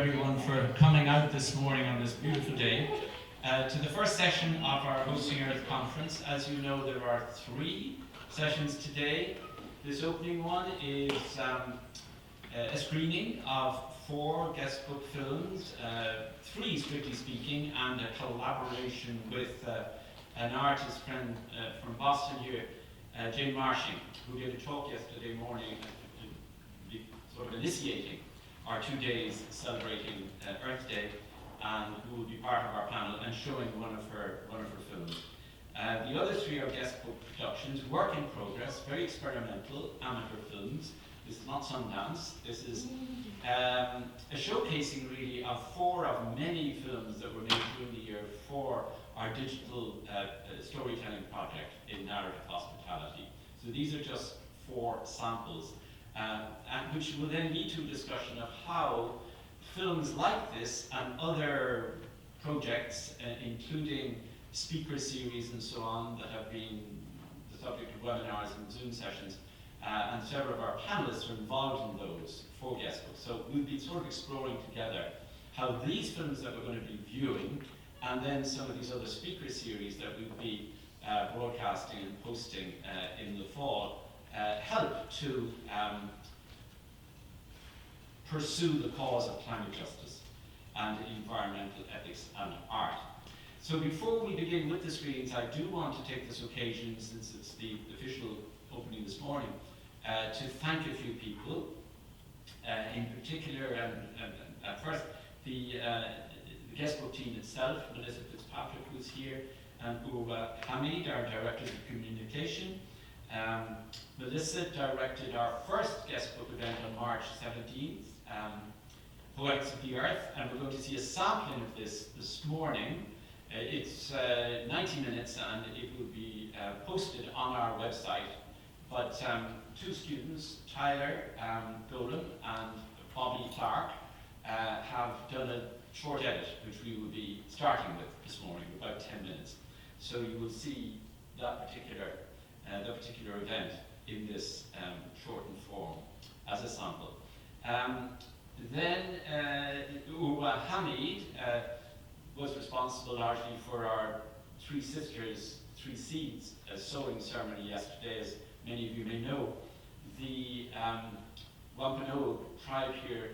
everyone for coming out this morning on this beautiful day to the first session of our Hosting Earth conference. As you know, there are 3 sessions today. This opening one is a screening of 4 guest book films, 3 strictly speaking, and a collaboration with an artist friend from Boston here, Jane Marshing, who gave a talk yesterday morning sort of initiating our 2 days celebrating Earth Day, and who will be part of our panel and showing one of her films. The other 3 are guest book productions, work in progress, very experimental amateur films. This is not Sundance. This is a showcasing really of 4 of many films that were made during the year for our digital storytelling project in narrative hospitality. So these are just 4 samples. And which will then lead to a discussion of how films like this and other projects, including speaker series and so on, that have been the subject of webinars and Zoom sessions, and several of our panelists are involved in those 4 guest books. So we'll be sort of exploring together how these films that we're going to be viewing, and then some of these other speaker series that we'll be broadcasting and posting in the fall, help to pursue the cause of climate justice and environmental ethics and art. So before we begin with the screenings, I do want to take this occasion, since it's the official opening this morning, to thank a few people, in particular, and at first, the guest book team itself, Melissa Fitzpatrick, who's here, and Urwa Hamid, our Director of Communication. Melissa directed our first guest book event on March 17th, Poetics of the Earth, and we're going to see a sampling of this morning. It's 90 minutes and it will be posted on our website. But 2 students, Tyler Golden and Bobby Clark, have done a short edit, which we will be starting with this morning, about 10 minutes. So you will see that particular event in this shortened form as a sample. Then Urwa Hamid was responsible largely for our 3 Sisters, 3 Seeds sowing ceremony yesterday. As many of you may know, the Wampanoag tribe here,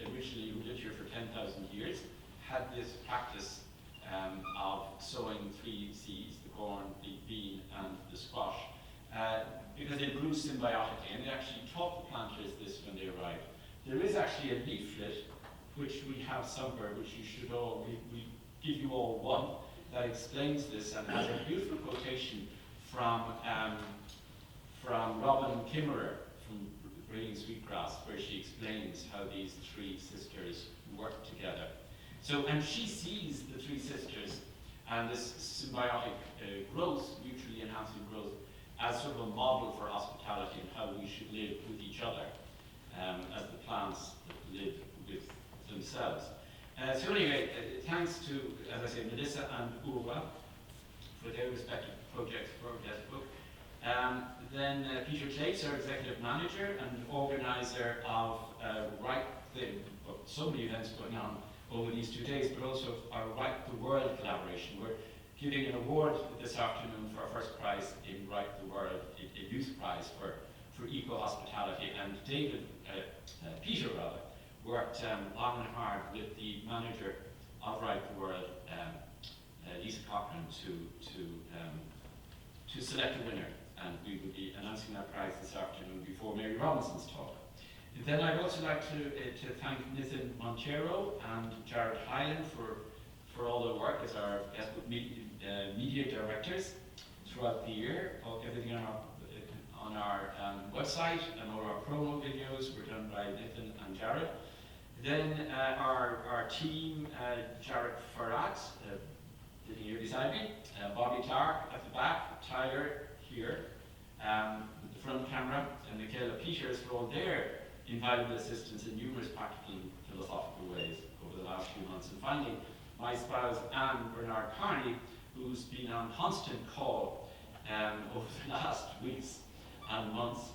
originally who lived here for 10,000 years, had this practice of sowing 3 seeds, the corn, the bean, and the squash, because they grew symbiotically, and they actually taught the planters this when they arrived. There is actually a leaflet, which we have somewhere, which you should all, we give you all one, that explains this and has a beautiful quotation from Robin Kimmerer from Breeding Sweetgrass, where she explains how these 3 sisters work together. So, and she sees the 3 sisters and this symbiotic growth, mutually enhancing growth, as sort of a model for hospitality and how we should live with each other as the plants live with themselves. So anyway, thanks to, as I say, Melissa and Urwa for their respective projects for our guest book. Then Peter Clates, our executive manager and organizer of so many events going on over these 2 days, but also our Write the World collaboration. We're giving an award this afternoon for our first prize in Write the World, a youth prize for eco-hospitality, and Peter worked long and hard with the manager of Write the World, Lisa Cochran, to select a winner, and we will be announcing that prize this afternoon before Mary Robinson's talk. Then I'd also like to thank Nathan Montero and Jared Hyland for all their work as our guest book media directors throughout the year. Everything on our website and all our promo videos were done by Nathan and Jared. Then our team, Jarek Farad, sitting here beside me, Bobby Clark at the back, Tyler here with the front camera, and Michaela Peters for all their invaluable assistance in numerous practical and philosophical ways over the last few months. And finally, my spouse, Anne Bernard Carney, who's been on constant call over the last weeks and months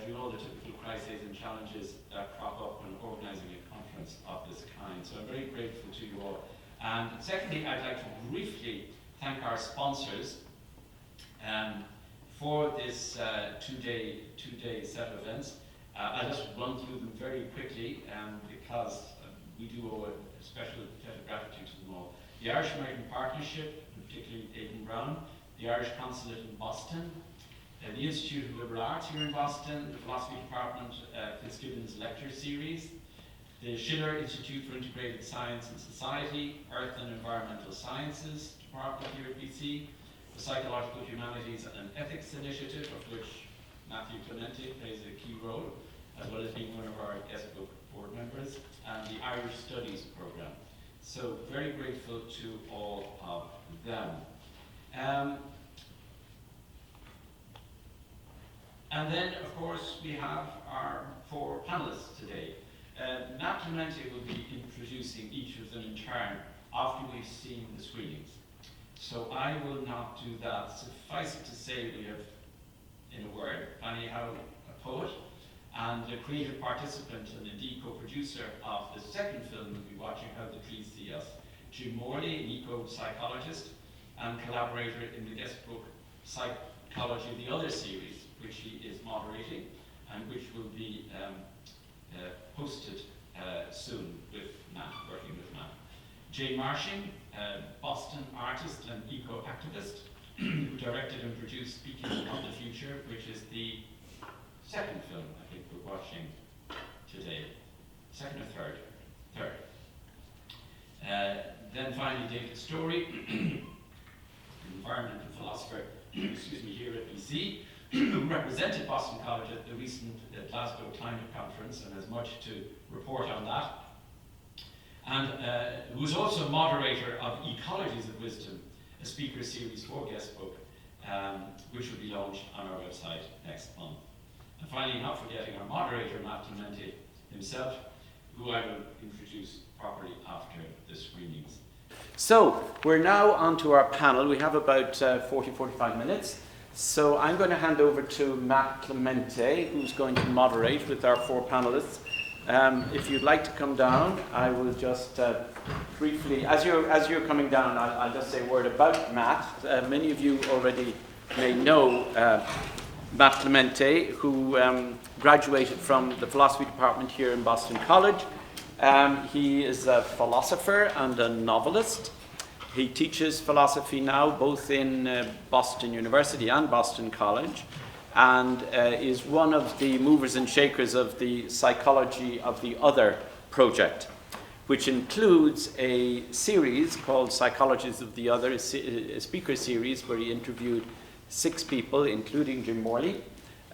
through all the typical crises and challenges that crop up when organizing a conference of And secondly, I'd like to briefly thank our sponsors for this two-day set of events. I'll just run through them very quickly because we do owe a special debt of gratitude to them all. The Irish American Partnership, and particularly Aidan Brown, the Irish Consulate in Boston, the Institute of Liberal Arts here in Boston, the Philosophy Department, Fitzgibbon's Lecture Series, the Schiller Institute for Integrated Science and Society, Earth and Environmental Sciences Department here at BC, the Psychological Humanities and Ethics Initiative, of which Matthew Clemente plays a key role, as well as being one of our guest book board members, and the Irish Studies Programme. So very grateful to all of them. And then, of course, we have our 4 panelists today. Matt Clemente will be introducing each of them in turn after we've seen the screenings. So I will not do that. Suffice it to say, we have, in a word, Fanny Howe, a poet, and a creative participant and indeed co-producer of the second film we'll be watching, How the Trees See Us, Jim Morley, an eco-psychologist, and collaborator in the guest book Psychology, the Other series, which he is moderating, and which will be posted soon with Matt, working with Matt. Jane Marshing, Boston artist and eco-activist, who directed and produced Speaking of the Future, which is the second film I think we're watching today. Second or third? Third. Then finally David Storey, environmental philosopher, excuse me, here at BC, who represented Boston College at the recent Glasgow Climate Conference and has much to report on that. And who was also moderator of Ecologies of Wisdom, a speaker series for guest book, which will be launched on our website next month. And finally, not forgetting our moderator, Matt Clemente himself, who I will introduce properly after the screenings. So, we're now on to our panel. We have about 40-45 minutes. So I'm going to hand over to Matt Clemente, who's going to moderate with our 4 panelists. If you'd like to come down, I will just briefly, as you're coming down, I'll just say a word about Matt. Many of you already may know Matt Clemente, who graduated from the philosophy department here in Boston College. He is a philosopher and a novelist. He teaches philosophy now both in Boston University and Boston College, and is one of the movers and shakers of the Psychology of the Other project, which includes a series called Psychologies of the Other, a speaker series where he interviewed 6 people, including Jim Morley,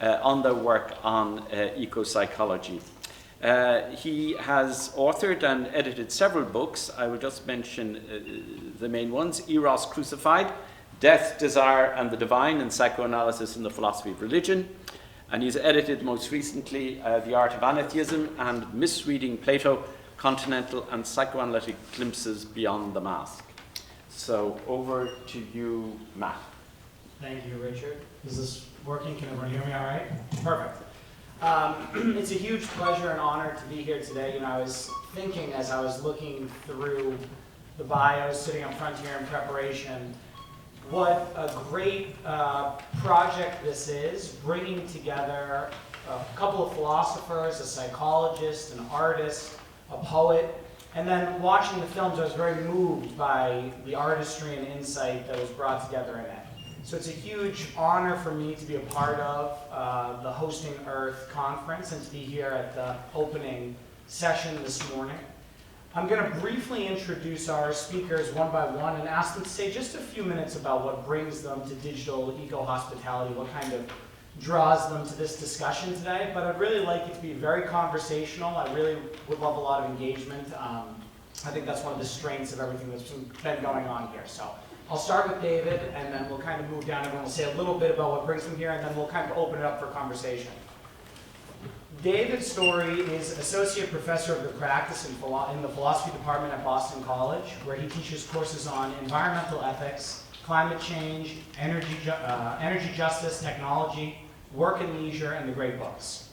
on their work on eco-psychology. He has authored and edited several books. I will just mention the main ones: Eros Crucified, Death, Desire and the Divine in Psychoanalysis and the Philosophy of Religion. And he's edited most recently The Art of Atheism and Misreading Plato, Continental and Psychoanalytic Glimpses Beyond the Mask. So over to you, Matt. Thank you, Richard. Is this working? Can everyone hear me all right? Perfect. It's a huge pleasure and honor to be here today. You know, I was thinking as I was looking through the bios sitting up front here in preparation, what a great project this is, bringing together a couple of philosophers, a psychologist, an artist, a poet, and then watching the films I was very moved by the artistry and insight that was brought together in it. So it's a huge honor for me to be a part of the Hosting Earth conference and to be here at the opening session this morning. I'm going to briefly introduce our speakers one by one and ask them to say just a few minutes about what brings them to digital eco-hospitality, what kind of draws them to this discussion today. But I'd really like it to be very conversational. I really would love a lot of engagement. I think that's one of the strengths of everything that's been going on here. So I'll start with David, and then we'll kind of move down. Everyone will say a little bit about what brings them here, and then we'll kind of open it up for conversation. David Storey is Associate Professor of the Practice in the Philosophy Department at Boston College, where he teaches courses on environmental ethics, climate change, energy justice, technology, work and leisure, and the great books.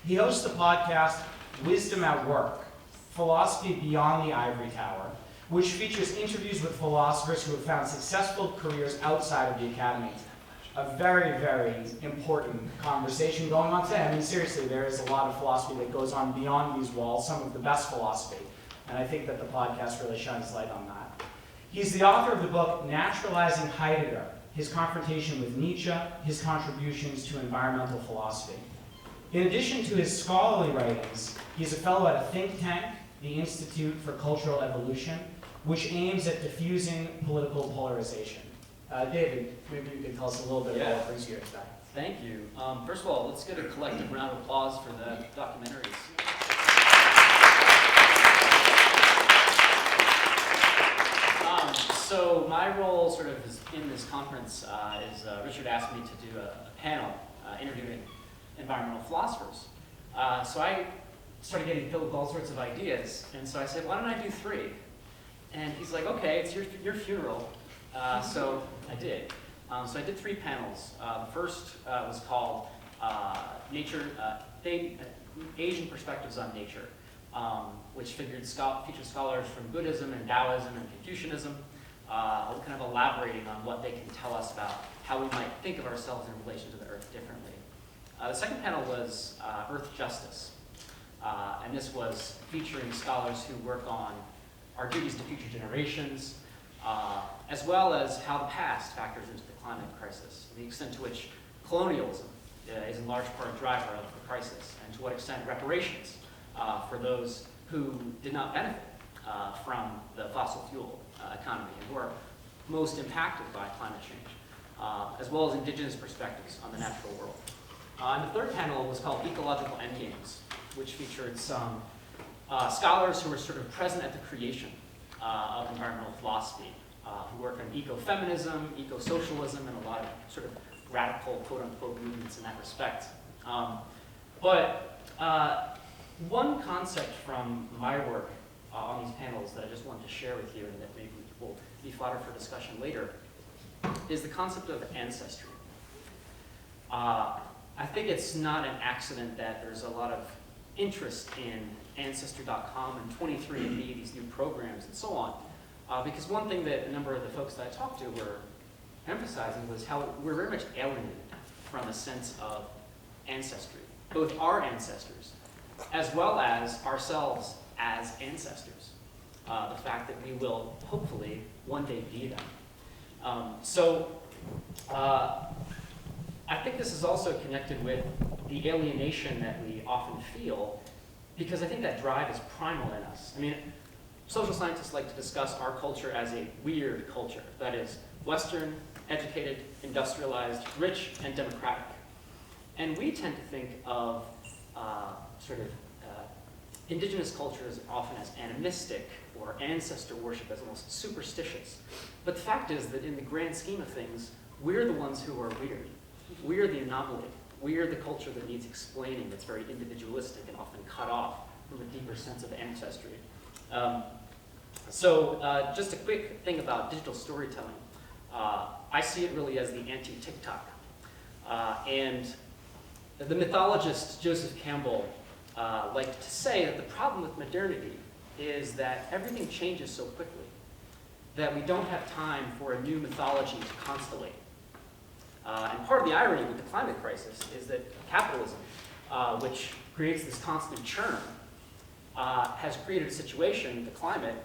He hosts the podcast Wisdom at Work, Philosophy Beyond the Ivory Tower, which features interviews with philosophers who have found successful careers outside of the academy. A very, very important conversation going on today. I mean, seriously, there is a lot of philosophy that goes on beyond these walls, some of the best philosophy, and I think that the podcast really shines light on that. He's the author of the book Naturalizing Heidegger, his confrontation with Nietzsche, his contributions to environmental philosophy. In addition to his scholarly writings, he's a fellow at a think tank, the Institute for Cultural Evolution, which aims at diffusing political polarization. David, maybe you could tell us a little bit about what brings you here today. Thank you. First of all, let's get a collective round of applause for the documentaries. So my role sort of is in this conference is Richard asked me to do a panel interviewing environmental philosophers. So I started getting filled with all sorts of ideas, and so I said, why don't I do 3? And he's like, okay, it's your funeral. So I did. So I did 3 panels. The first was called Asian Perspectives on Nature, which featured scholars from Buddhism and Taoism and Confucianism, kind of elaborating on what they can tell us about how we might think of ourselves in relation to the Earth differently. The second panel was Earth Justice, and this was featuring scholars who work on our duties to future generations, as well as how the past factors into the climate crisis, the extent to which colonialism is in large part a driver of the crisis, and to what extent reparations for those who did not benefit from the fossil fuel economy and who are most impacted by climate change, as well as indigenous perspectives on the natural world. And the third panel was called Ecological Endgames, which featured some scholars who were sort of present at the creation of environmental philosophy, who work on eco-feminism, eco-socialism, and a lot of sort of radical quote-unquote movements in that respect. But one concept from my work on these panels that I just wanted to share with you, and that maybe will be fodder for discussion later, is the concept of ancestry. I think it's not an accident that there's a lot of interest in Ancestry.com and 23andMe, these new programs and so on, because one thing that a number of the folks that I talked to were emphasizing was how we're very much alienated from a sense of ancestry, both our ancestors as well as ourselves as ancestors. The fact that we will hopefully one day be them. I think this is also connected with the alienation that we often feel, because I think that drive is primal in us. I mean, social scientists like to discuss our culture as a weird culture, that is, Western, educated, industrialized, rich, and democratic. And we tend to think of indigenous cultures often as animistic or ancestor worship as almost superstitious. But the fact is that in the grand scheme of things, we're the ones who are weird. We're the anomaly. We're the culture that needs explaining, that's very individualistic and often cut off from a deeper sense of ancestry. Just a quick thing about digital storytelling. I see it really as the anti-TikTok. And the mythologist Joseph Campbell liked to say that the problem with modernity is that everything changes so quickly that we don't have time for a new mythology to constellate. And part of the irony with the climate crisis is that capitalism, which creates this constant churn, has created a situation, the climate,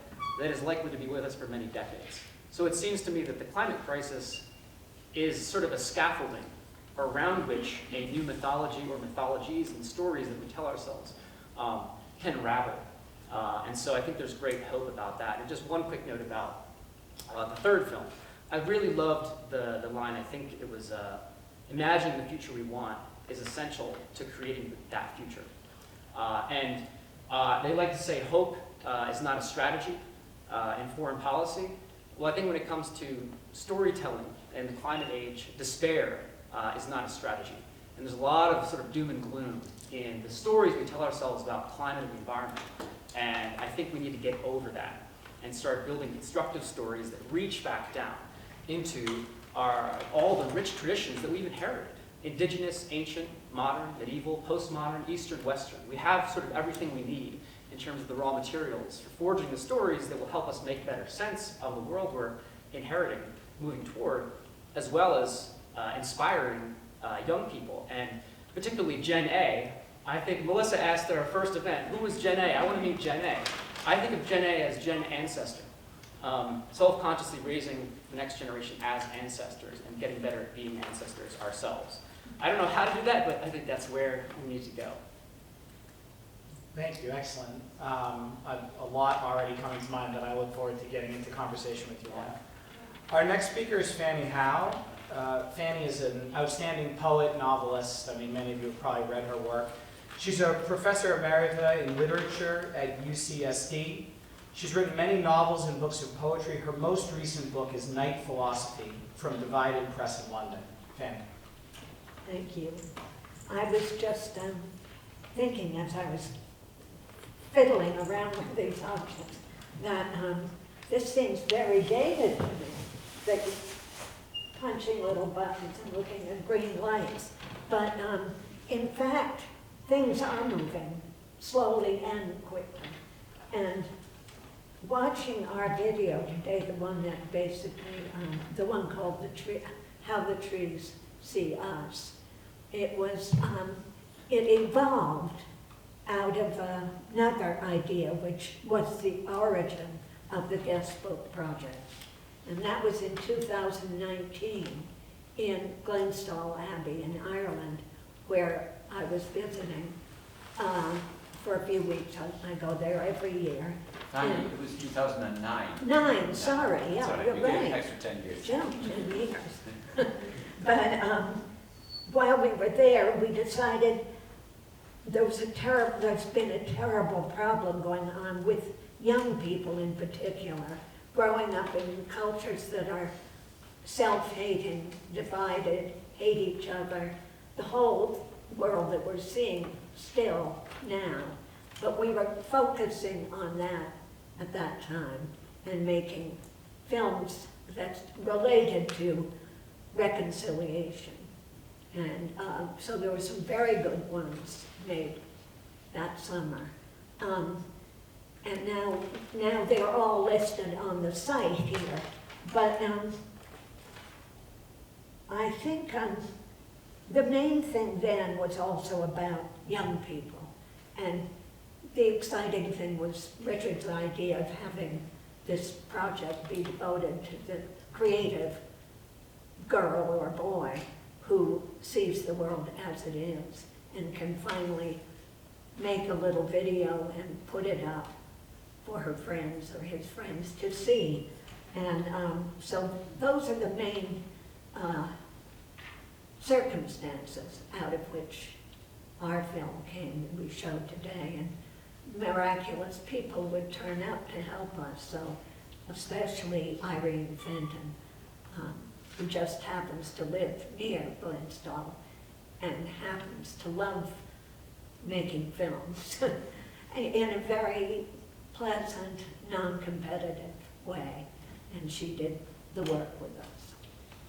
that is likely to be with us for many decades. So it seems to me that the climate crisis is sort of a scaffolding around which a new mythology or mythologies and stories that we tell ourselves can ravel. And so I think there's great hope about that. And just one quick note about the third film. I really loved the line, I think it was, imagining the future we want is essential to creating that future. They like to say hope is not a strategy in foreign policy. Well, I think when it comes to storytelling in the climate age, despair is not a strategy. And there's a lot of sort of doom and gloom in the stories we tell ourselves about climate and the environment. And I think we need to get over that and start building constructive stories that reach back down into all the rich traditions that we've inherited. Indigenous, ancient, modern, medieval, postmodern, Eastern, Western. We have sort of everything we need in terms of the raw materials for forging the stories that will help us make better sense of the world we're inheriting, moving toward, as well as inspiring young people, and particularly Gen A. I think Melissa asked at our first event, who was Gen A? I want to meet Gen A. I think of Gen A as Gen Ancestor, self-consciously raising the next generation as ancestors and getting better at being ancestors ourselves. I don't know how to do that, but I think that's where we need to go. Thank you, excellent. A lot already coming to mind that I look forward to getting into conversation with you on. Our next speaker is Fanny Howe. Fanny is an outstanding poet, novelist. I mean, many of you have probably read her work. She's a professor emerita in literature at UCSD. She's written many novels and books of poetry. Her most recent book is Night Philosophy from Divided Press in London. Fanny. Thank you. I was just thinking as I was fiddling around with these objects that this seems very dated to me, that you're punching little buttons and looking at green lights. But in fact, things are moving slowly and quickly. And watching our video today, the one that basically, the one called How the Trees See Us, it was, it evolved out of another idea, which was the origin of the guest book project. And that was in 2019 in Glenstal Abbey in Ireland, where I was visiting for a few weeks. I go there every year. Fanny, it was 2009. Nine, sorry, yeah, Sorry, you're we gave right. an extra 10 years. Yeah, 10 years. But while we were there, we decided there's been a terrible problem going on with young people in particular, growing up in cultures that are self-hating, divided, hate each other, the whole world that we're seeing still now. But we were focusing on that at that time and making films that's related to reconciliation. And so there were some very good ones made that summer. And now they're all listed on the site here. But I think the main thing then was also about young people. And the exciting thing was Richard's idea of having this project be devoted to the creative girl or boy who sees the world as it is and can finally make a little video and put it up for her friends or his friends to see. And so those are the main circumstances out of which our film came that we showed today. And miraculous people would turn up to help us, so especially Irene Fenton, who just happens to live near Glenstal and happens to love making films in a very pleasant, non-competitive way. And she did the work with us.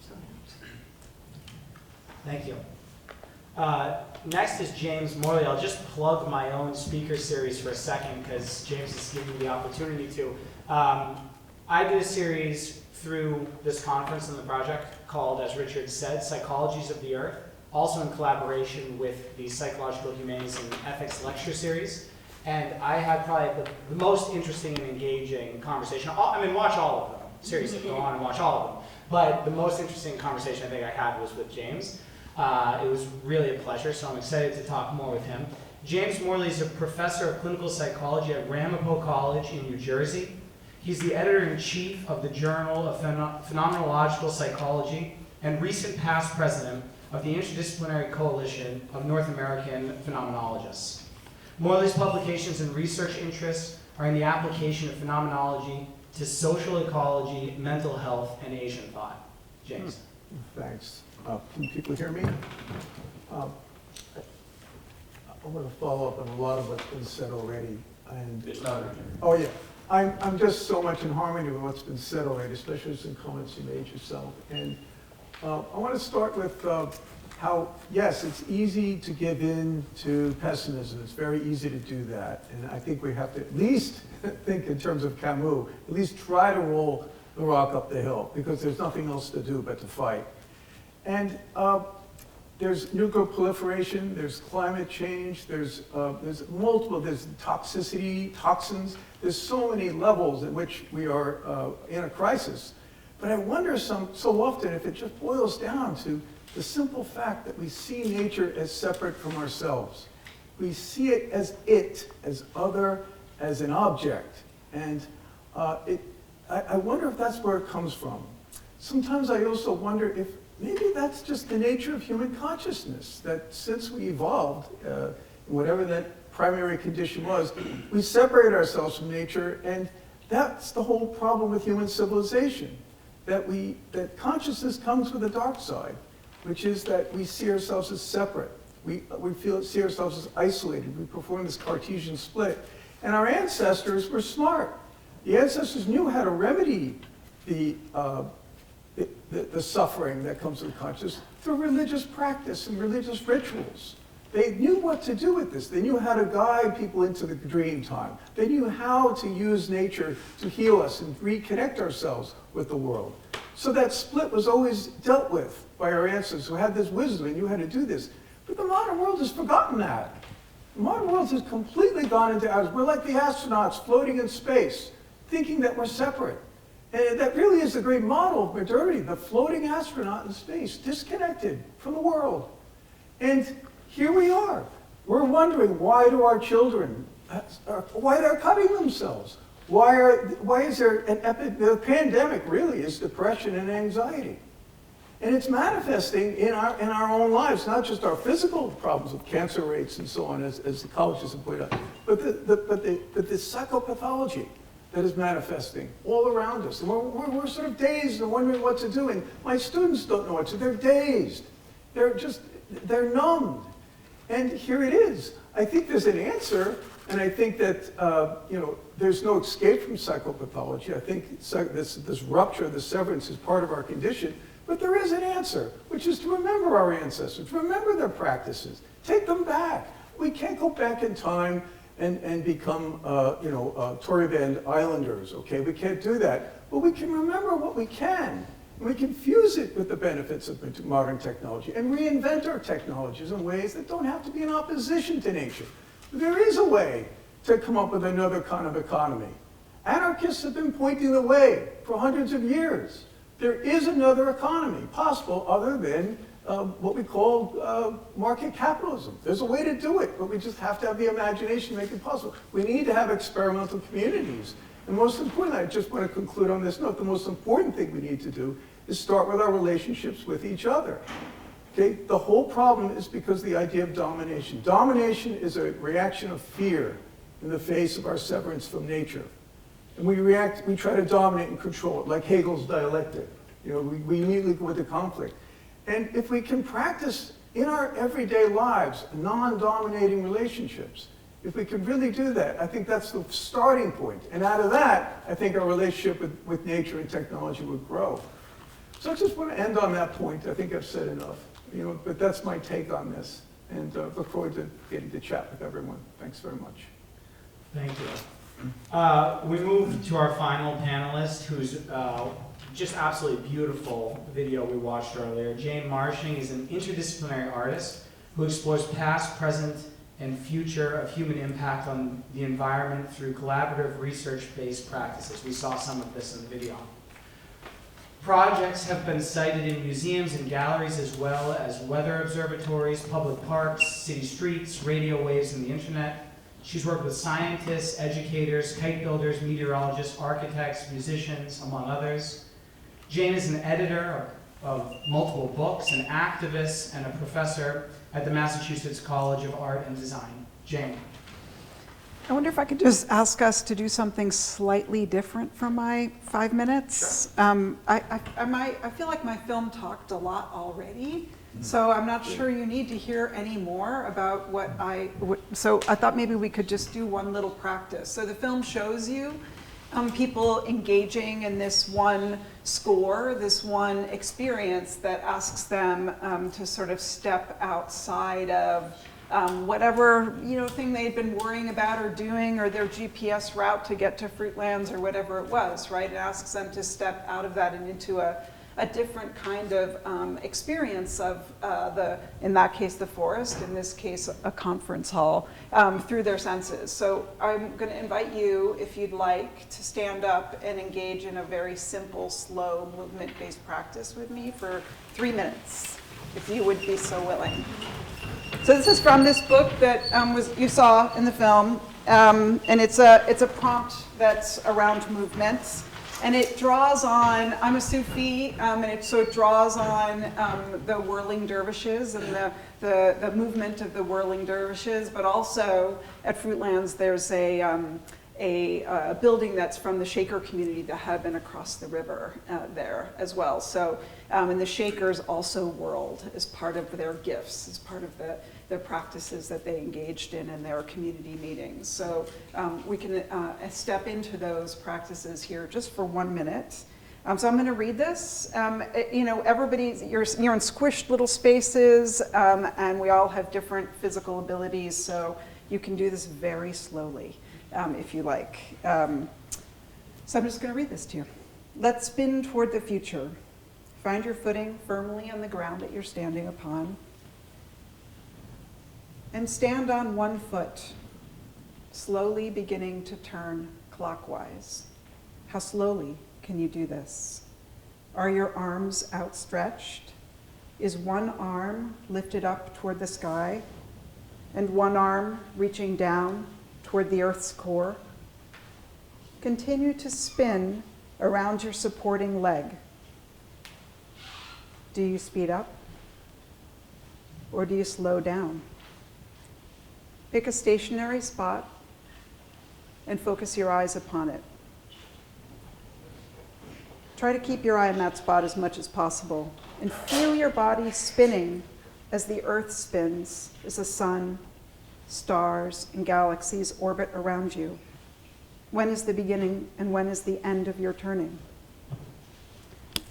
So Thank you. Next is James Morley. I'll just plug my own speaker series for a second because James has given me the opportunity to. I did a series through this conference and the project called, as Richard said, Psychologies of the Earth, also in collaboration with the Psychological Humanities and Ethics lecture series. And I had probably the most interesting and engaging conversation. I mean, watch all of them. Seriously, go on and watch all of them. But the most interesting conversation I think I had was with James. It was really a pleasure, so I'm excited to talk more with him. James Morley is a professor of clinical psychology at Ramapo College in New Jersey. He's the editor-in-chief of the Journal of Phenomenological Psychology and recent past president of the Interdisciplinary Coalition of North American Phenomenologists. Morley's publications and research interests are in the application of phenomenology to social ecology, mental health, and Asian thought. James. Thanks. Can people hear me? I want to follow up on a lot of what's been said already. And It's louder. oh yeah, I'm just so much in harmony with what's been said already, especially some comments you made yourself. And I want to start with how, yes, it's easy to give in to pessimism. It's very easy to do that. And I think we have to at least think in terms of Camus, at least try to roll the rock up the hill, because there's nothing else to do but to fight. And there's nuclear proliferation, there's climate change, there's toxicity, toxins. There's so many levels at which we are in a crisis. But I wonder so often if it just boils down to the simple fact that we see nature as separate from ourselves. We see it, as other, as an object. And I wonder if that's where it comes from. Sometimes I also wonder if maybe that's just the nature of human consciousness, that since we evolved, whatever that primary condition was, we separate ourselves from nature, and that's the whole problem with human civilization, that consciousness comes with a dark side, which is that we see ourselves as separate. We see ourselves as isolated. We perform this Cartesian split. And our ancestors were smart. The ancestors knew how to remedy the suffering that comes with consciousness through religious practice and religious rituals. They knew what to do with this. They knew how to guide people into the dream time. They knew how to use nature to heal us and reconnect ourselves with the world. So that split was always dealt with by our ancestors who had this wisdom and knew how to do this. But the modern world has forgotten that. The modern world has completely gone into ours. We're like the astronauts floating in space, thinking that we're separate. And that really is the great model of modernity, the floating astronaut in space, disconnected from the world. And here we are. We're wondering, why do our children, why they're cutting themselves? Why is there an the pandemic really is depression and anxiety. And it's manifesting in our own lives, not just our physical problems with cancer rates and so on, as ecologists have pointed out, but the psychopathology that is manifesting all around us. And we're sort of dazed and wondering what to do. And my students don't know what to do. They're dazed. They're numbed. And here it is. I think there's an answer, and I think that there's no escape from psychopathology. I think this rupture, this severance is part of our condition. But there is an answer, which is to remember our ancestors, remember their practices, take them back. We can't go back in time and become, Tory Band Islanders, okay? We can't do that. But we can remember what we can. And we can fuse it with the benefits of modern technology and reinvent our technologies in ways that don't have to be in opposition to nature. There is a way to come up with another kind of economy. Anarchists have been pointing the way for hundreds of years. There is another economy possible other than what we call market capitalism. There's a way to do it, but we just have to have the imagination to make it possible. We need to have experimental communities. And most importantly, I just want to conclude on this note, the most important thing we need to do is start with our relationships with each other. Okay? The whole problem is because of the idea of domination. Domination is a reaction of fear in the face of our severance from nature. And we try to dominate and control it, like Hegel's dialectic. We immediately go into conflict. And if we can practice in our everyday lives non-dominating relationships, if we can really do that, I think that's the starting point. And out of that, I think our relationship with nature and technology would grow. So I just want to end on that point. I think I've said enough. But that's my take on this. And look forward to getting to chat with everyone. Thanks very much. Thank you. We move to our final panelist, who's just absolutely beautiful video we watched earlier. Jane Marshing is an interdisciplinary artist who explores past, present, and future of human impact on the environment through collaborative research-based practices. We saw some of this in the video. Projects have been cited in museums and galleries, as well as weather observatories, public parks, city streets, radio waves, and the internet. She's worked with scientists, educators, kite builders, meteorologists, architects, musicians, among others. Jane is an editor of multiple books, an activist, and a professor at the Massachusetts College of Art and Design. Jane. I wonder if I could just ask us to do something slightly different for my 5 minutes. Sure. I feel like my film talked a lot already. So I'm not sure you need to hear any more about so I thought maybe we could just do one little practice. So the film shows you people engaging in this one score, this one experience that asks them to sort of step outside of whatever thing they'd been worrying about or doing, or their GPS route to get to Fruitlands or whatever it was, right? It asks them to step out of that and into a different kind of experience of in that case, the forest, in this case, a conference hall, through their senses. So I'm going to invite you, if you'd like, to stand up and engage in a very simple, slow, movement-based practice with me for 3 minutes, if you would be so willing. So this is from this book that you saw in the film, and it's a prompt that's around movements. And it draws on, I'm a Sufi, and it draws on the whirling dervishes and the movement of the whirling dervishes, but also at Fruitlands there's a building that's from the Shaker community that have been across the river there as well. So, and the Shakers also whirled as part of their gifts, as part of their practices that they engaged in their community meetings. So we can step into those practices here just for 1 minute. So I'm going to read this. Everybody's, you're in squished little spaces, and we all have different physical abilities, so you can do this very slowly if you like. So I'm just going to read this to you. Let's spin toward the future. Find your footing firmly on the ground that you're standing upon. And stand on one foot, slowly beginning to turn clockwise. How slowly can you do this? Are your arms outstretched? Is one arm lifted up toward the sky and one arm reaching down toward the earth's core? Continue to spin around your supporting leg. Do you speed up or do you slow down? Pick a stationary spot and focus your eyes upon it. Try to keep your eye on that spot as much as possible and feel your body spinning as the earth spins, as the sun, stars, and galaxies orbit around you. When is the beginning and when is the end of your turning?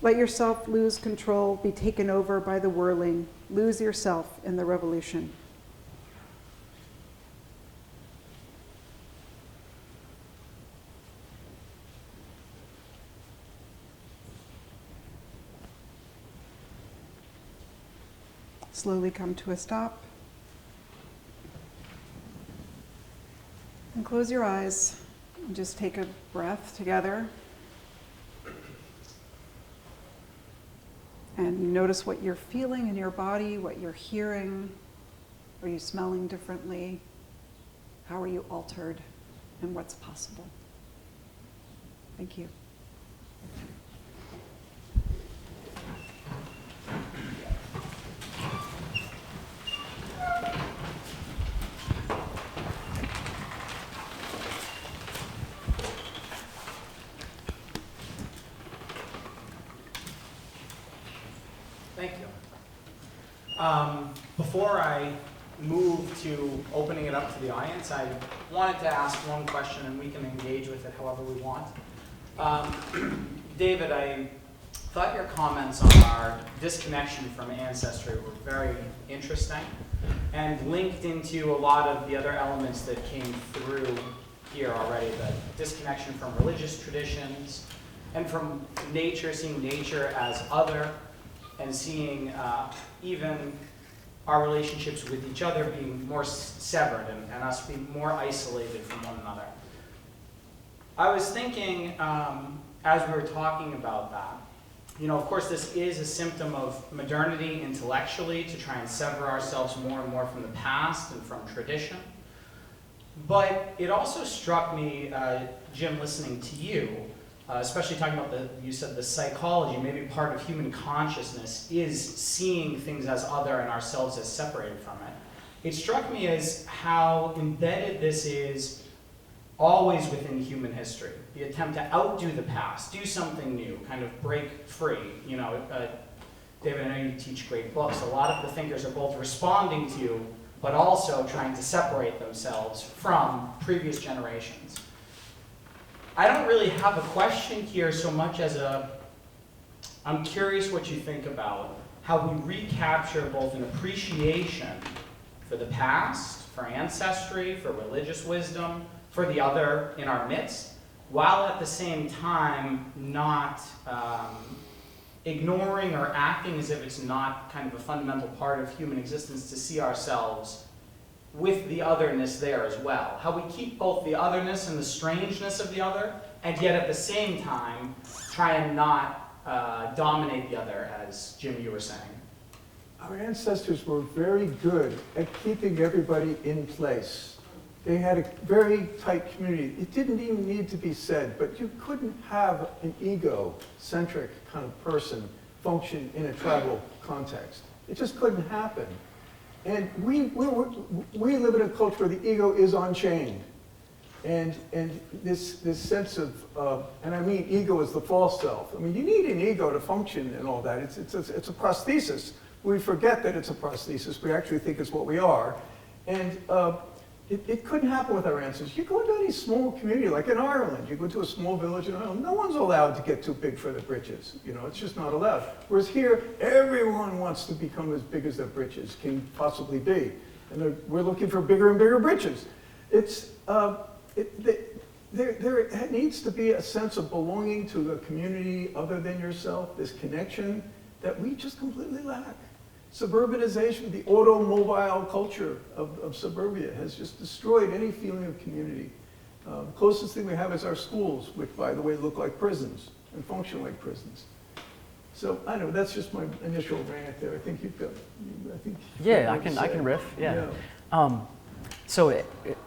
Let yourself lose control, be taken over by the whirling, lose yourself in the revolution. Slowly come to a stop. And close your eyes and just take a breath together. And notice what you're feeling in your body, what you're hearing. Are you smelling differently? How are you altered? And what's possible? Thank you. Thank you. Before I move to opening it up to the audience, I wanted to ask one question, and we can engage with it however we want. David, I thought your comments on our disconnection from ancestry were very interesting and linked into a lot of the other elements that came through here already, the disconnection from religious traditions and from nature, seeing nature as other, and seeing even our relationships with each other being more severed and us being more isolated from one another. I was thinking, as we were talking about that, of course this is a symptom of modernity intellectually, to try and sever ourselves more and more from the past and from tradition. But it also struck me, Jim, listening to you, especially talking about you said the psychology, maybe part of human consciousness is seeing things as other and ourselves as separated from it. It struck me as how embedded this is always within human history. The attempt to outdo the past, do something new, kind of break free. David, I know you teach great books. A lot of the thinkers are both responding to, but also trying to separate themselves from previous generations. I don't really have a question here so much as I'm curious what you think about how we recapture both an appreciation for the past, for ancestry, for religious wisdom, for the other in our midst, while at the same time not ignoring or acting as if it's not kind of a fundamental part of human existence to see ourselves with the otherness there as well. How we keep both the otherness and the strangeness of the other, and yet at the same time try and not dominate the other, as Jim, you were saying. Our ancestors were very good at keeping everybody in place. They had a very tight community. It didn't even need to be said, but you couldn't have an ego-centric kind of person function in a tribal context. It just couldn't happen. And we live in a culture where the ego is unchained. And this sense of, and I mean ego is the false self. I mean, you need an ego to function and all that. It's a prosthesis. We forget that it's a prosthesis. We actually think it's what we are. And it couldn't happen with our ancestors. You go into any small community, like in Ireland, you go to a small village in Ireland, no one's allowed to get too big for their britches. You know, it's just not allowed. Whereas here, everyone wants to become as big as their britches can possibly be. And we're looking for bigger and bigger britches. There needs to be a sense of belonging to a community other than yourself, this connection that we just completely lack. Suburbanization, the automobile culture of suburbia has just destroyed any feeling of community. The closest thing we have is our schools, which, by the way, look like prisons and function like prisons. So I don't know, that's just my initial rant there. I think you've got, Yeah, I can riff, yeah. So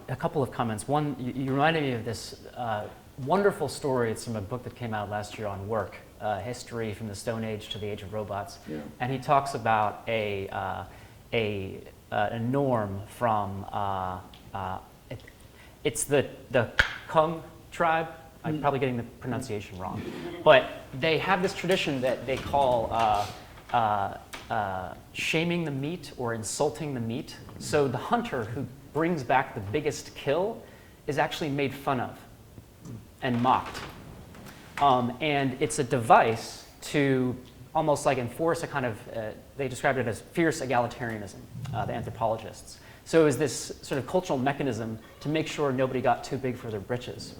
a couple of comments. One, you reminded me of this wonderful story. It's from a book that came out last year on work, history from the Stone Age to the Age of Robots. Yeah. And he talks about a norm from, it's the Kung tribe. I'm probably getting the pronunciation wrong. But they have this tradition that they call shaming the meat or insulting the meat. So the hunter who brings back the biggest kill is actually made fun of and mocked. And it's a device to almost like enforce a kind of, they described it as fierce egalitarianism, the anthropologists. So it was this sort of cultural mechanism to make sure nobody got too big for their britches.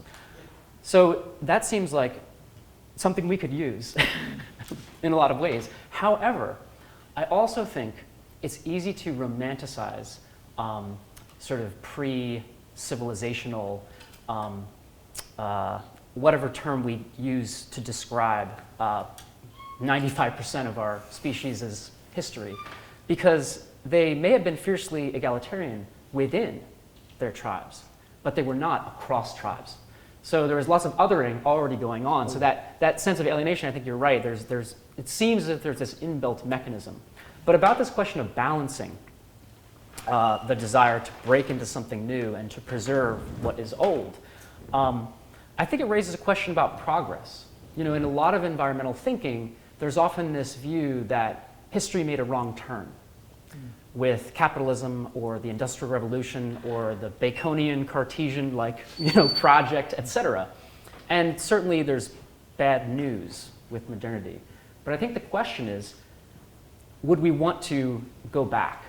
So that seems like something we could use in a lot of ways. However, I also think it's easy to romanticize sort of pre-civilizational, whatever term we use to describe 95% of our species' history, because they may have been fiercely egalitarian within their tribes, but they were not across tribes. So there was lots of othering already going on. So that sense of alienation, I think you're right. It seems as if there's this inbuilt mechanism. But about this question of balancing the desire to break into something new and to preserve what is old, I think it raises a question about progress. You know, in a lot of environmental thinking, there's often this view that history made a wrong turn with capitalism or the Industrial Revolution or the Baconian Cartesian project, etc. And certainly there's bad news with modernity. But I think the question is, would we want to go back?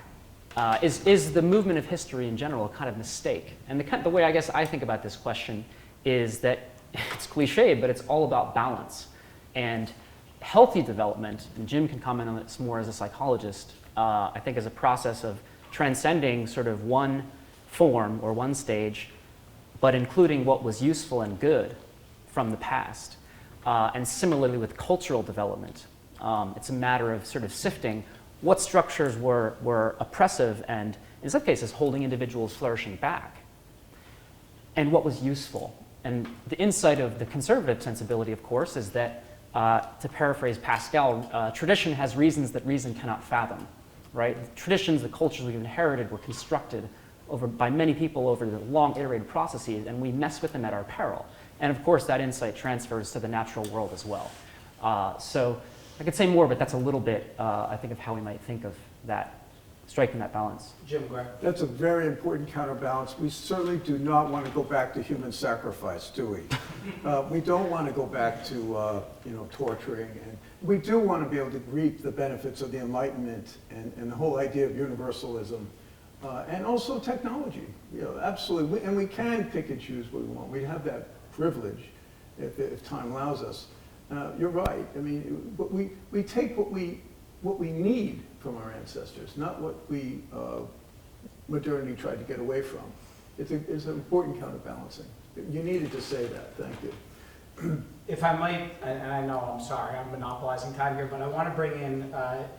Is the movement of history in general a kind of mistake? And the way I guess I think about this question is that it's cliche, but it's all about balance. And healthy development, and Jim can comment on this more as a psychologist, I think is a process of transcending sort of one form or one stage, but including what was useful and good from the past. And similarly with cultural development, it's a matter of sort of sifting what structures were oppressive and, in some cases, holding individuals flourishing back, and what was useful. And the insight of the conservative sensibility, of course, is that, to paraphrase Pascal, tradition has reasons that reason cannot fathom, right? Traditions, the cultures we've inherited, were constructed by many people over the long iterated processes, and we mess with them at our peril. And of course, that insight transfers to the natural world as well. So I could say more, but that's a little bit, I think, of how we might think of that striking that balance. Jim Gray. That's a very important counterbalance. We certainly do not want to go back to human sacrifice, do we? We don't want to go back to torturing, and we do want to be able to reap the benefits of the Enlightenment and the whole idea of universalism, and also technology. Absolutely, and we can pick and choose what we want. We have that privilege if time allows us. You're right. I mean, we take what we need from our ancestors, not what we modernity tried to get away from. It's an important counterbalancing. You needed to say that. Thank you. If I might, and I know, I'm sorry, I'm monopolizing time here, but I want to bring in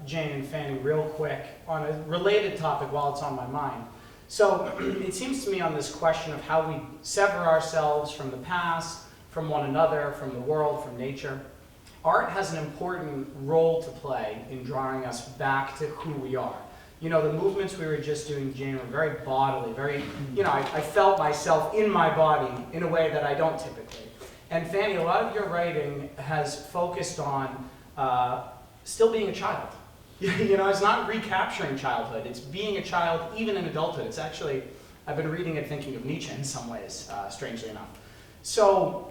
Jane and Fanny real quick on a related topic while it's on my mind. So it seems to me on this question of how we sever ourselves from the past, from one another, from the world, from nature, art has an important role to play in drawing us back to who we are. The movements we were just doing, Jane, were very bodily, very, I felt myself in my body in a way that I don't typically. And Fanny, a lot of your writing has focused on still being a child. It's not recapturing childhood, it's being a child even in adulthood. It's actually, I've been reading it thinking of Nietzsche in some ways, strangely enough. So,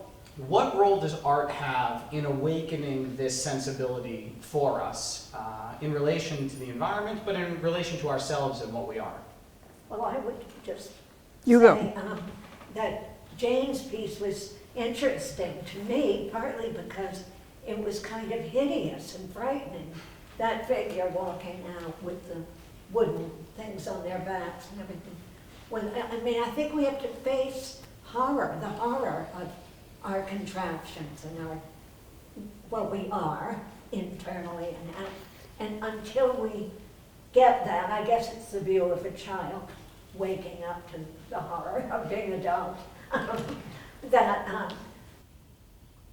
what role does art have in awakening this sensibility for us in relation to the environment, but in relation to ourselves and what we are? Well, I would just You say go. That Jane's piece was interesting to me, partly because it was kind of hideous and frightening. That figure walking out with the wooden things on their backs and everything. I think we have to face horror, the horror of our contraptions and what we are internally and until we get that, I guess it's the view of a child waking up to the horror of being an adult,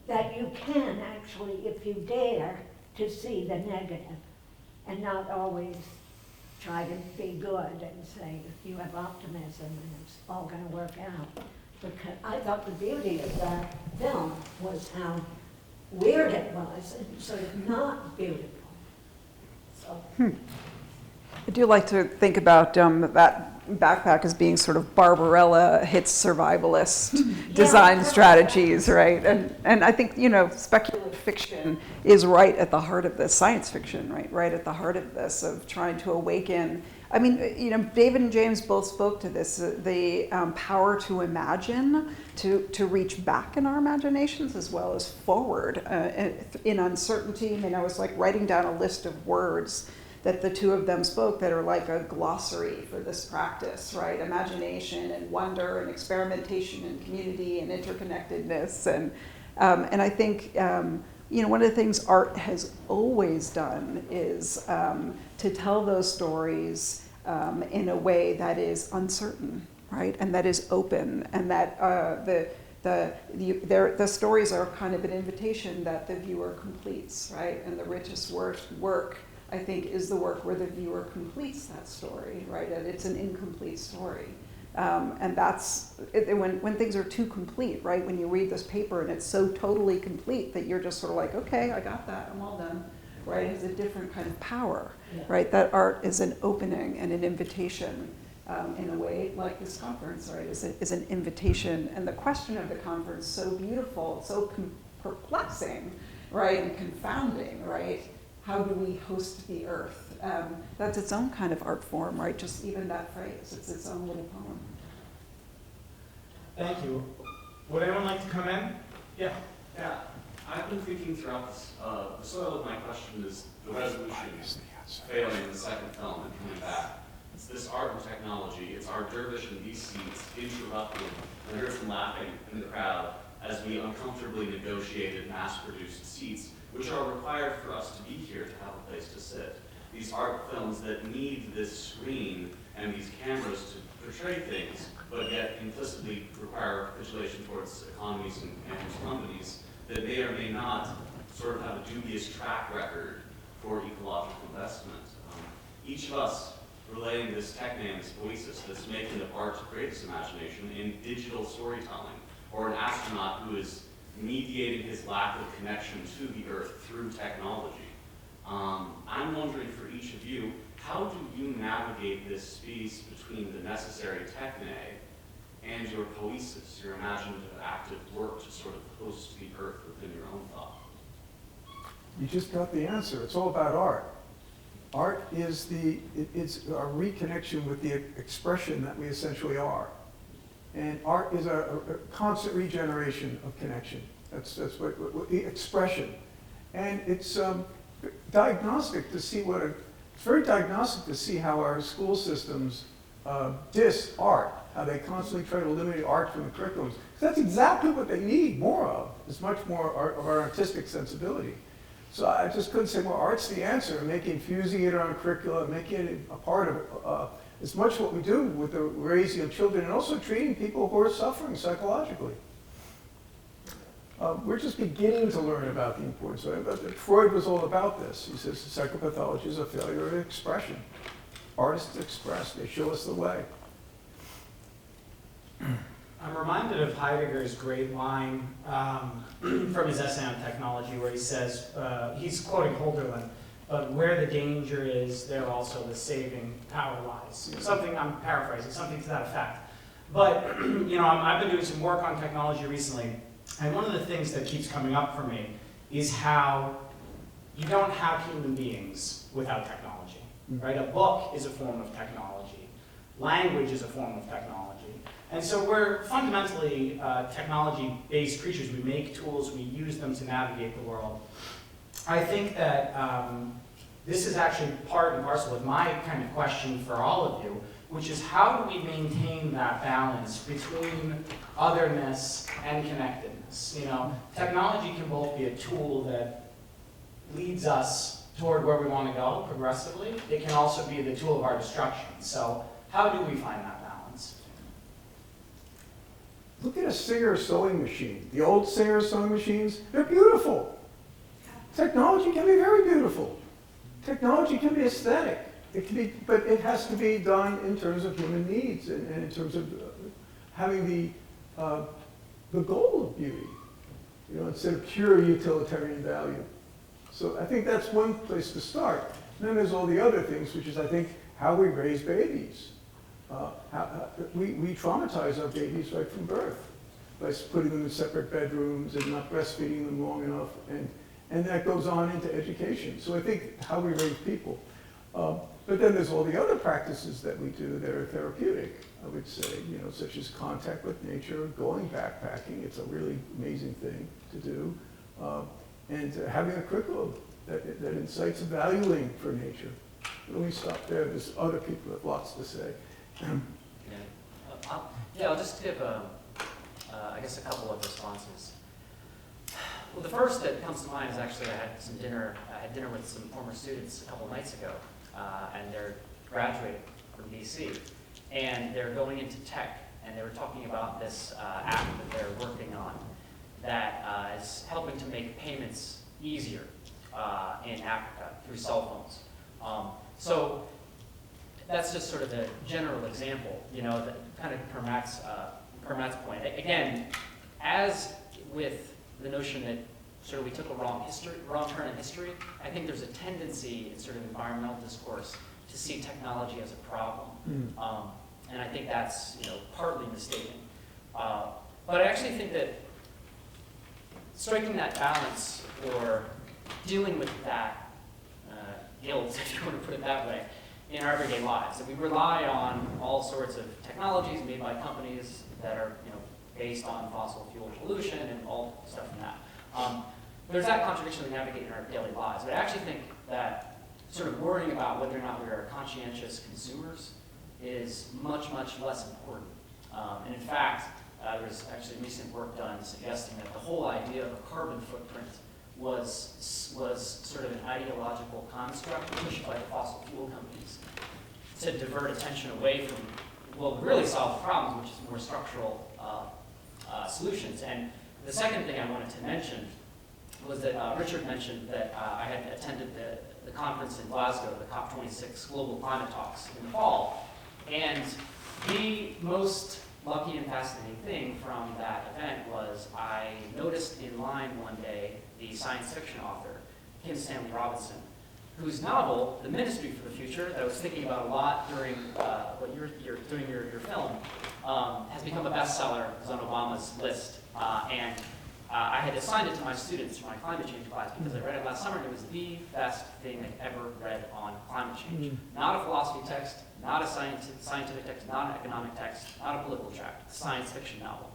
that you can actually, if you dare, to see the negative and not always try to be good and say you have optimism and it's all going to work out. Because I thought the beauty of that film was how weird it was and sort of not beautiful. So. I do like to think about that backpack as being sort of Barbarella hits survivalist design strategies, right? And I think, speculative fiction is right at the heart of this, science fiction, right at the heart of this, of trying to awaken. I mean, David and James both spoke to this, the power to imagine, to reach back in our imaginations as well as forward in uncertainty. I was like writing down a list of words that the two of them spoke that are like a glossary for this practice, right? Imagination and wonder and experimentation and community and interconnectedness. And I think, one of the things art has always done is to tell those stories in a way that is uncertain, right? And that is open, and that the stories are kind of an invitation that the viewer completes, right? And the richest work, I think, is the work where the viewer completes that story, right? And it's an incomplete story. And that's, when things are too complete, right? When you read this paper and it's so totally complete that you're just sort of like, okay, I got that, I'm all done, right? It's a different kind of power, right? That art is an opening and an invitation in a way like this conference, right? Is an invitation. And the question of the conference, so beautiful, so perplexing, right? And confounding, right? How do we host the earth? That's its own kind of art form, right? Just even that phrase, it's its own little poem. Thank you. Would anyone like to come in? Yeah. Yeah, I've been thinking throughout this, the soil of my question is the resolution failing in the second film and coming back. It's this art and technology, it's our dervish in these seats interrupted, and I heard some laughing in the crowd as we uncomfortably negotiated mass-produced seats, which are required for us to be here to have a place to sit. These art films that need this screen and these cameras to portray things, but yet implicitly require capitulation towards economies and companies that may or may not sort of have a dubious track record for ecological investment. Each of us relaying this technam's voices that's making the art to create this imagination in digital storytelling, or an astronaut who is mediating his lack of connection to the earth through technology. I'm wondering for each of you, how do you navigate this space between the necessary techne and your poiesis, your imaginative active work to sort of host the earth within your own thought? You just got the answer. It's all about art. Art is it's a reconnection with the expression that we essentially are. And art is a constant regeneration of connection. That's what the expression. And it's diagnostic to see it's very diagnostic to see how our school systems diss art, how they constantly try to eliminate art from the curriculums. That's exactly what they need more of, is much more of our artistic sensibility. So I just couldn't say, well, art's the answer, infusing it on curricula, making it a part of it. It's much what we do with the raising of children and also treating people who are suffering psychologically. We're just beginning to learn about the importance of it. Freud was all about this. He says psychopathology is a failure of expression. Artists express, they show us the way. I'm reminded of Heidegger's great line from his essay on technology where he says, he's quoting Holderlin, but where the danger is, there also the saving power lies. Something, I'm paraphrasing, something to that effect. But, you know, I've been doing some work on technology recently, and one of the things that keeps coming up for me is how you don't have human beings without technology, right? A book is a form of technology. Language is a form of technology. And so we're fundamentally technology-based creatures. We make tools, we use them to navigate the world. I think that this is actually part and parcel with my kind of question for all of you, which is how do we maintain that balance between otherness and connectedness? You know, technology can both be a tool that leads us toward where we want to go progressively. It can also be the tool of our destruction. So how do we find that balance? Look at a Singer sewing machine. The old Singer sewing machines, they're beautiful. Technology can be very beautiful. Technology can be aesthetic. It can be, but it has to be done in terms of human needs and in terms of having the goal of beauty, you know, instead of pure utilitarian value. So I think that's one place to start. And then there's all the other things, which is, I think, how we raise babies. We traumatize our babies right from birth by putting them in separate bedrooms and not breastfeeding them long enough, and that goes on into education. So I think how we raise people. But then there's all the other practices that we do that are therapeutic, I would say, you know, such as contact with nature, going backpacking. It's a really amazing thing to do. And having a curriculum that incites valuing for nature. Let me stop there. There's other people that have lots to say. I'll just give, I guess, a couple of responses. Well, the first that comes to mind is actually I had dinner with some former students a couple nights ago, and they're graduating from DC, and they're going into tech, and they were talking about this app that they're working on that is helping to make payments easier in Africa through cell phones. So that's just sort of a general example, you know, that kind of per Matt's point. Again, as with the notion that sort of we took a wrong turn in history, I think there's a tendency in sort of environmental discourse to see technology as a problem. And I think that's, you know, partly mistaken. But I actually think that striking that balance or dealing with that guilt, if you want to put it that way, in our everyday lives. That we rely on all sorts of technologies made by companies that are, you know, based on fossil fuel pollution and all stuff from that. There's that contradiction we navigate in our daily lives. But I actually think that sort of worrying about whether or not we are conscientious consumers is much, much less important. And in fact, there was actually recent work done suggesting that the whole idea of a carbon footprint was sort of an ideological construct pushed by the fossil fuel companies to divert attention away from, well, really solve the problems, which is more structural solutions. And the second thing I wanted to mention was that Richard mentioned that I had attended the conference in Glasgow, the COP26 Global Climate Talks in the fall. And the most lucky and fascinating thing from that event was I noticed in line one day the science fiction author, Kim Stanley Robinson, whose novel, The Ministry for the Future, that I was thinking about a lot during what you're doing your film, has become a bestseller. It's on Obama's list. I had assigned it to my students for my climate change class because I read it last summer and it was the best thing I've ever read on climate change. Not a philosophy text, not a scientific text, not an economic text, not a political tract, a science fiction novel.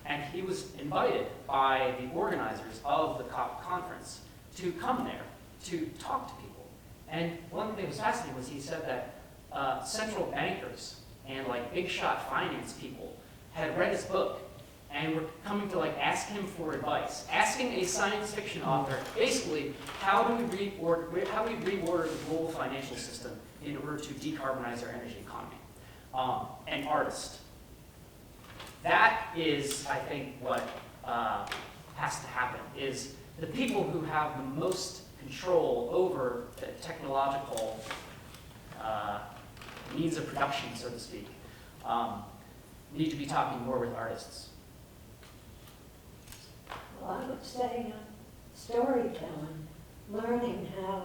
And he was invited by the organizers of the COP conference to come there to talk to people. And one thing that was fascinating was he said that central bankers and like big shot finance people had read his book and were coming to like ask him for advice, asking a science fiction author, basically, how do we reorder the global financial system in order to decarbonize our energy economy? An artist. That is, I think, what has to happen, is the people who have the most control over the technological means of production, so to speak, need to be talking more with artists. Well, I would say storytelling, learning how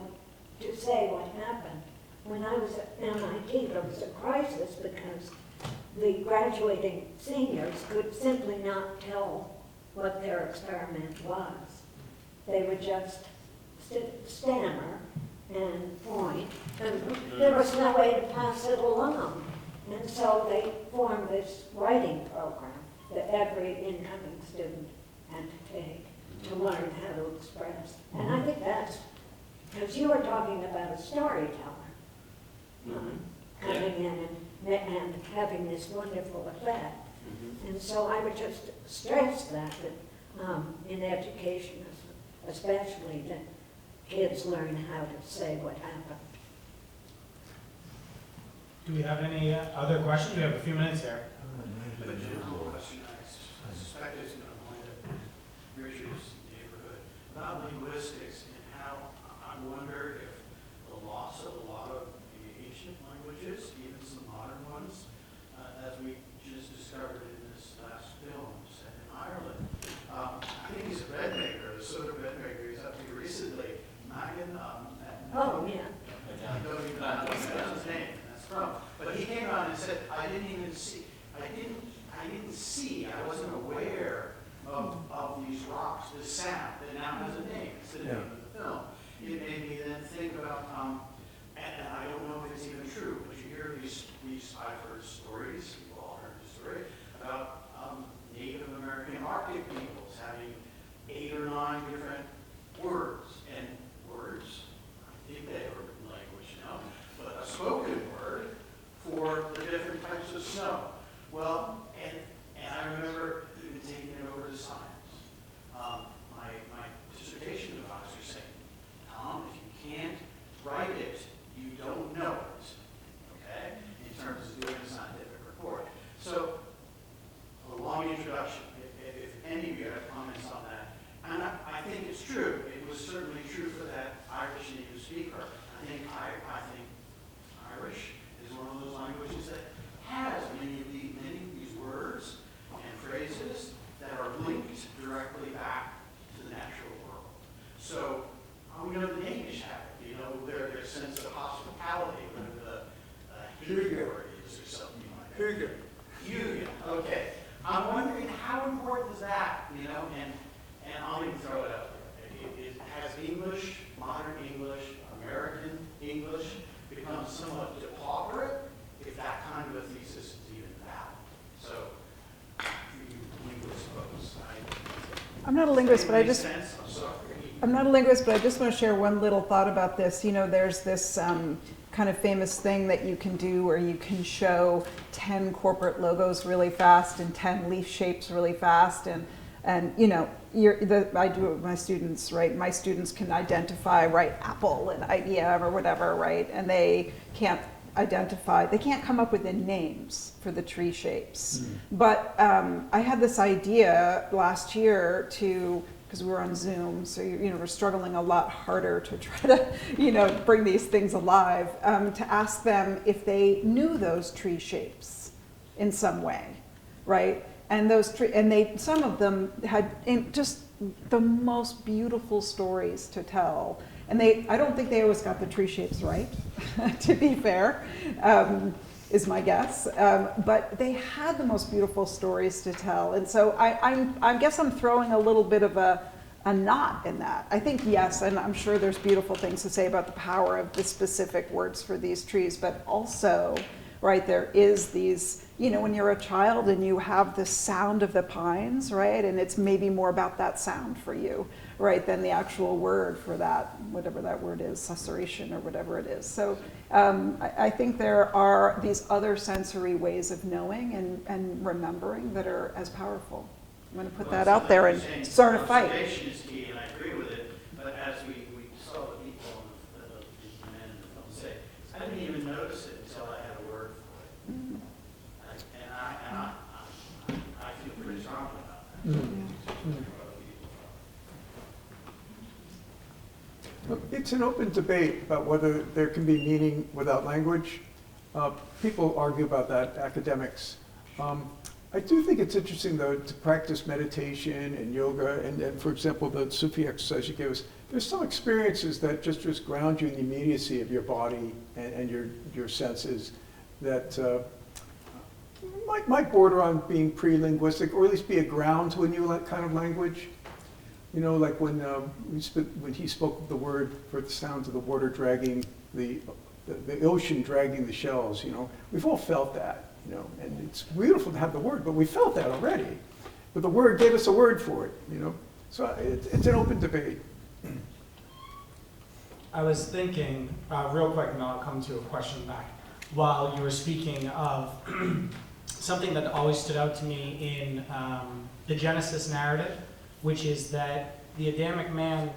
to say what happened. When I was at MIT, there was a crisis because the graduating seniors could simply not tell what their experiment was. They would just stammer and point, and there was no way to pass it along. And so they formed this writing program that every incoming student had to take to learn how to express. And I think that's, because you were talking about a storyteller coming in and having this wonderful effect. And so I would just stress that in education especially, that kids learn how to say what happened. Do we have any other questions? We have a few minutes here. A general question, I suspect it's going to point at Richard's neighborhood, about linguistics and how I wonder if the loss of a lot of the ancient languages, even some modern ones, as we just discovered in this last film set in Ireland. I think he's a bread maker, a soda bread maker. He's up here recently. Oh, yeah. I don't even know his name. But he came out and said, I didn't see, I wasn't aware of these rocks, this sound that now has a name. It's the name of the film. It made me then think about, and I don't know if it's even true, but you hear I've heard stories, you've all heard the story, about Native American Arctic peoples having 8 or 9 different words, and words, I think they were language now, but a spoken word for the different types of snow. Well, and I remember even taking it over to science. My dissertation advisor saying, Tom, if you can't write it, you don't know it, okay, in terms of doing a scientific report. So, a long introduction, if any of you have comments on that. And I think it's true. It was certainly true for that Irish native speaker. I think Irish is one of those languages that has many of these words and phrases that are linked directly back to the natural world. So, we know the Danish have it, their sense of hospitality, whatever the hygge is or something like that. Hygge, okay. I'm wondering how important is that, and I'll even throw it out there. It has English, modern English, American English, become somewhat depauperate if that kind of a thesis is even valid. So, you linguists folks, I'm not a linguist, but I just... sense? I'm sorry. I'm not a linguist, but I just want to share one little thought about this. There's this kind of famous thing that you can do where you can show 10 corporate logos really fast and 10 leaf shapes really fast, and I do it with my students, right? My students can identify, right, Apple and IBM or whatever, right? And they can't come up with the names for the tree shapes. But I had this idea last year because we were on Zoom, so we're struggling a lot harder to try to, bring these things alive, to ask them if they knew those tree shapes in some way, right? And some of them had just the most beautiful stories to tell. And I don't think they always got the tree shapes right, to be fair, is my guess. But they had the most beautiful stories to tell. And so I guess I'm throwing a little bit of a knot in that. I think yes, and I'm sure there's beautiful things to say about the power of the specific words for these trees, but also, right, there is these, you know, when you're a child and you have the sound of the pines, right, and it's maybe more about that sound for you, right, than the actual word for that, whatever that word is, susurration or whatever it is. So I think there are these other sensory ways of knowing and remembering that are as powerful. I'm going to put that out there and start a fight. Observation is key, and I agree with it, but as we saw the people, the men in the film say, I didn't even notice it until I had a word for it. I feel pretty strongly about that. It's an open debate about whether there can be meaning without language. People argue about that, academics. I do think it's interesting, though, to practice meditation and yoga, and for example, the Sufi exercise you gave us. There's some experiences that just ground you in the immediacy of your body and your senses that might border on being pre-linguistic, or at least be a ground to a new kind of language. You know, like when he spoke of the word for the sounds of the water dragging, the ocean dragging the shells, you know. We've all felt that. You know, and it's beautiful to have the word, but we felt that already. But the word gave us a word for it, you know. So it's an open debate. I was thinking, real quick, and I'll come to a question back, while you were speaking of something that always stood out to me in the Genesis narrative, which is that the Adamic man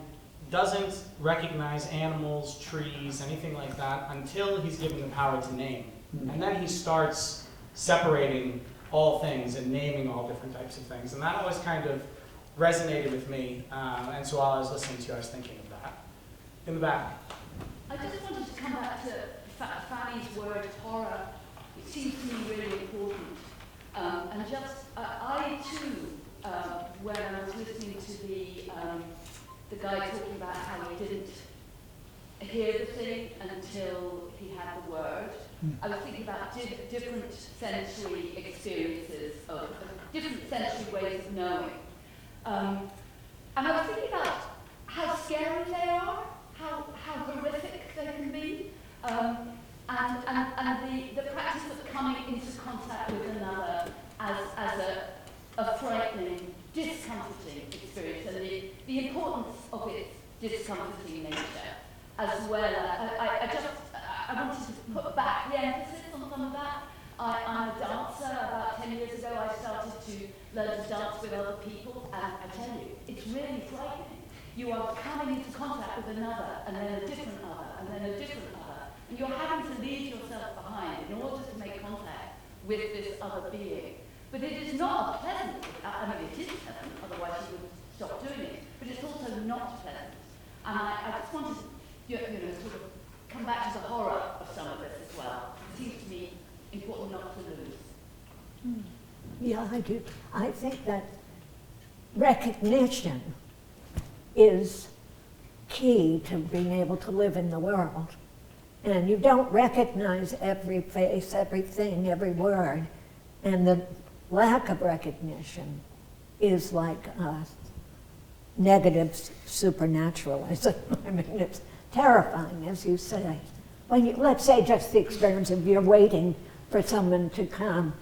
doesn't recognize animals, trees, anything like that until he's given the power to name. And then he starts separating all things and naming all different types of things. And that always kind of resonated with me. And so while I was listening to you, I was thinking of that. In the back. I just wanted to come back to Fanny's word, horror. It seems to me really important. And just, I too, when I was listening to the guy talking about how he didn't hear the thing until he had the word, I was thinking about different sensory experiences, of different sensory ways of knowing. And I was thinking about how scary they are, how horrific they can be, and the practice of coming into contact with another as a frightening, discomforting experience, and the importance of its discomforting nature, as well as, I wanted to put back the emphasis on some of that. I'm a dancer. About 10 years ago, I started to learn to dance with other people, and I tell you, it's really frightening. You are coming into contact with another, and then a different other, and then a different other, and you're having to leave yourself behind in order to make contact with this other being. But it is not a pleasant, I mean, it is pleasant, otherwise you would stop doing it, but it's also not pleasant. And I just wanted to, you know, sort of come back to the horror of some of this as well. It seems to me important not to lose. Yeah, I do. I think that recognition is key to being able to live in the world. And you don't recognize every face, everything, every word. And the lack of recognition is like negative supernaturalism. I mean, it's terrifying, as you say. When you, let's say just the experience of you're waiting for someone to come,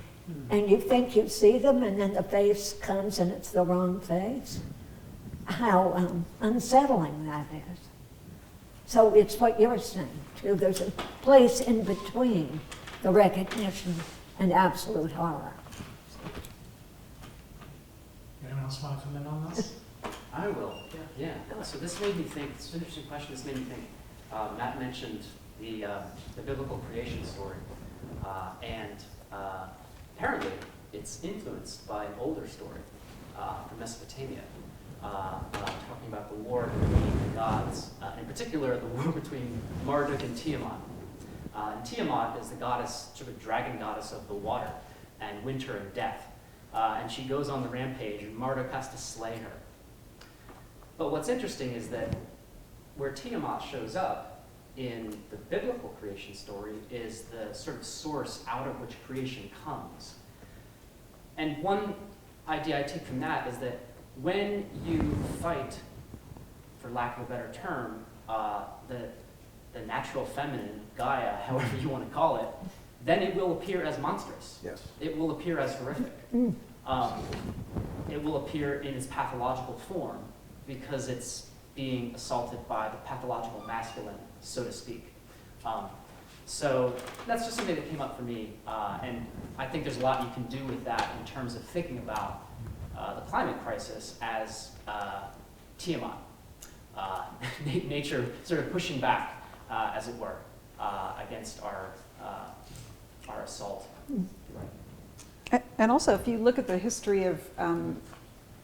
and you think you see them, and then the face comes and it's the wrong face. How unsettling that is. So it's what you're saying, too. There's a place in between the recognition and absolute horror. Anyone else want to come in on this? I will. Yeah. So this made me think. It's an interesting question. This made me think. Matt mentioned the biblical creation story, and apparently it's influenced by an older story from Mesopotamia, talking about the war between the gods, in particular the war between Marduk and Tiamat. And Tiamat is the goddess, sort of dragon goddess of the water and winter and death. And she goes on the rampage, and Marduk has to slay her. But what's interesting is that where Tiamat shows up in the biblical creation story is the sort of source out of which creation comes. And one idea I take from that is that when you fight, for lack of a better term, the natural feminine, Gaia, however you want to call it, then it will appear as monstrous. Yes. It will appear as horrific. It will appear in its pathological form because it's being assaulted by the pathological masculine, so to speak. So that's just something that came up for me, and I think there's a lot you can do with that in terms of thinking about the climate crisis as Tiamat, nature sort of pushing back, as it were, against our assault. And also, if you look at the history of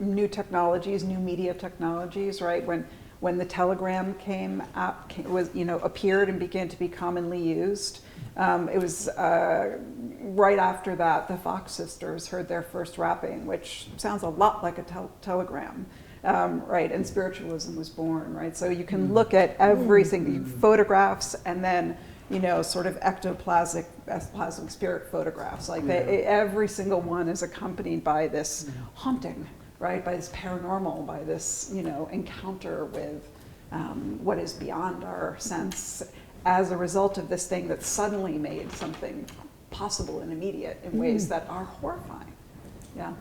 new technologies, new media technologies, right? When the telegram came out, appeared and began to be commonly used, it was right after that the Fox sisters heard their first rapping, which sounds a lot like a telegram, right? And spiritualism was born, right? So you can look at every single photographs and then sort of ectoplasmic spirit photographs. Like every single one is accompanied by this haunting, right? By this paranormal, by this, encounter with what is beyond our sense as a result of this thing that suddenly made something possible and immediate in ways that are horrifying. Yeah.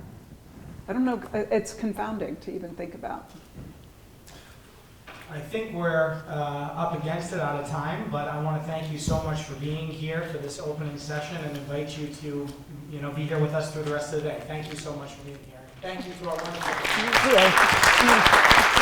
I don't know, it's confounding to even think about. I think we're up against it out of time, but I want to thank you so much for being here for this opening session and invite you to, be here with us through the rest of the day. Thank you so much for being here. Thank you to our wonderful. Thank you.